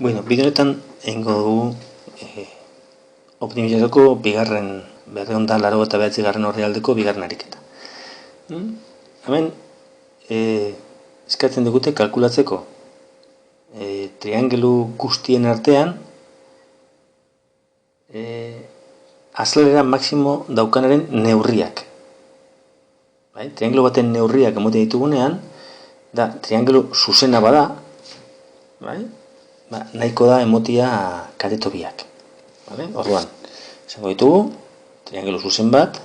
Bide honetan egingo dugu optimizatzeko bigarren 289 orrialdeko bigarren ariketa. Hemen eskatzen digute kalkulatzeko triangelu guztien artean azalera maximo daukanaren neurriak. Triangelu baten neurriak emoten ditugunean, da triangelu zuzena bada, nahiko da emotia kateto biak. Orduan, esango ditugu, triangelu zuzen bat,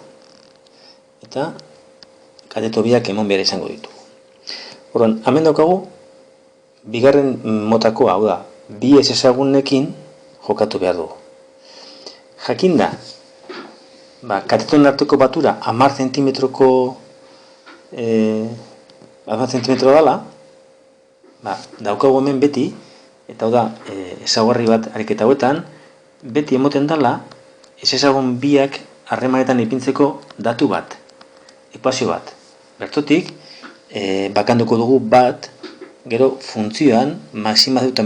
eta kateto biak emon behar izango ditugu. Orduan, hemen daukagu, bigarren motako, hau da, bi ez ezagunekin jokatu behar dugu. Jakinda, katetoen arteko batura 10 zentimetroko 10 zentimetro dala, daukagu hemen beti, eta hau da, ezaugarri bat ariketa hauetan, beti emoten dala, ez ezagun biak harremanetan ipintzeko datu bat, ekuazio bat. Bertotik, bakanduko dugu bat, gero funtzioan, maximatu eta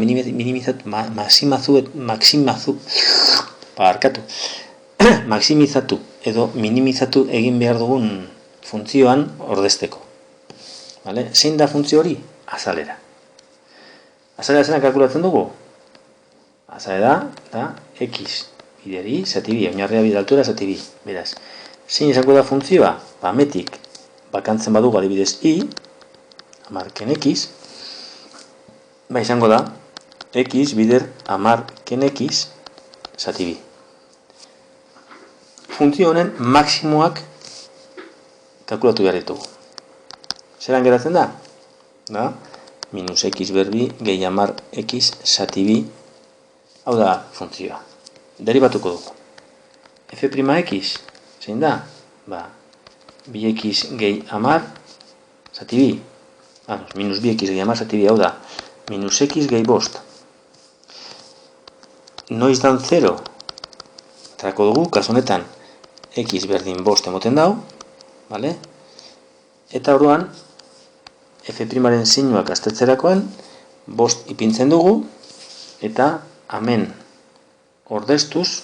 maximizatu edo minimizatu egin behar dugun funtzioan ordezteko. Zein da funtzio hori? Azalera. Azalera zena kalkulatzen dugu? Azalera da x bideri zati bi, oinarria bidaltura zati bi. Beraz, zein izango da funtzioa? Metik bakantzen badugu adibidez i, amarken x, izango da x bider amarken x zati bi. Funtzio honen maksimoak kalkulatu behar ditugu. Zeran geratzen da? Minus x berbi gehi amar x zati bi, hau da funtzioa. Deribatuko dugu. F'(x) zein da? Bi x gehi amar zati bi. Minus bi x gehi amar zati bi, hau da. Minus x gehi bost. Noiz dan 0? Trako dugu, kasu honetan, x berdin bost emoten dau, eta orduan, f''aren sinuak aztertzerakoan, bost ipintzen dugu, eta hemen ordeztuz,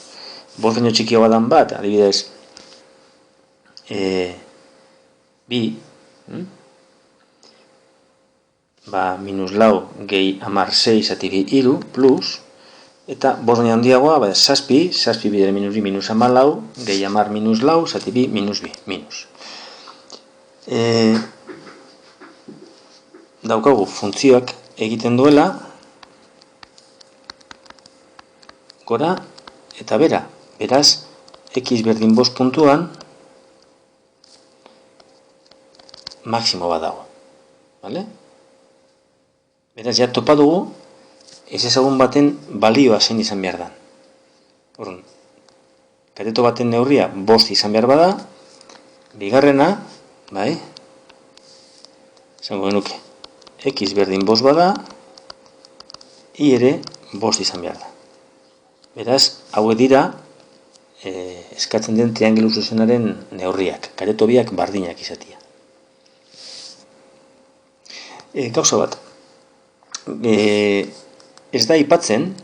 bost baino txikiagoa dan bat, adibidez, bi, minus lau gehi amar 6 zati bi iru, plus, eta bost baino handiagoa, zazpi bidere minus bi minus amar lau, gehi amar minus lau, zati bi minus bi, minus. Daukagu funtzioak egiten duela gora eta bera. Beraz, x berdin bost puntuan maksimo bat dago. Beraz, ja topa dugu ez ezagun baten balioa zein izan behar da. Orduan, kateto baten neurria bost izan behar bada, bigarrena, esango genuke, x berdin bost bada, i ere bost izan behar da. Beraz, hauek dira eskatzen den triangelu zuzenaren neurriak, kateto biak bardinak izatea. Gauza bat, ez da aipatzen,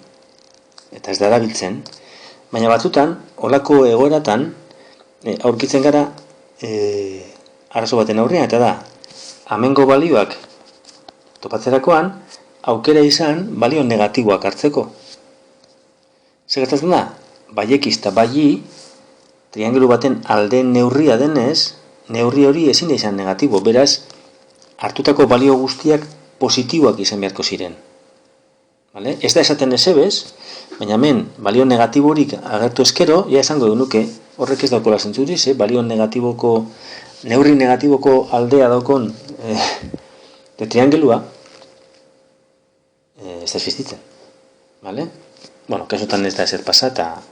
eta ez da erabiltzen, baina batzutan, olako egoeratan, aurkitzen gara arazo baten aurrean, eta da, hemengo balioak topatzerakoan, aukera izan balio negatiboak hartzeko. Zer gertatzen da? Bai x eta bai y, triangelu baten alde neurria denez, neurri hori ezin da izan negatibo, beraz, hartutako balio guztiak positiboak izan beharko ziren. Ez da esaten ezebez, baina hemen balio negatiborik agertu eskero, ja esango genuke, horrek ez daukola zentzuriz, balio negatiboko, neurri negatiboko aldea daukon de triangelua, ez da existitzen. Kasutan ez da ezer pasa eta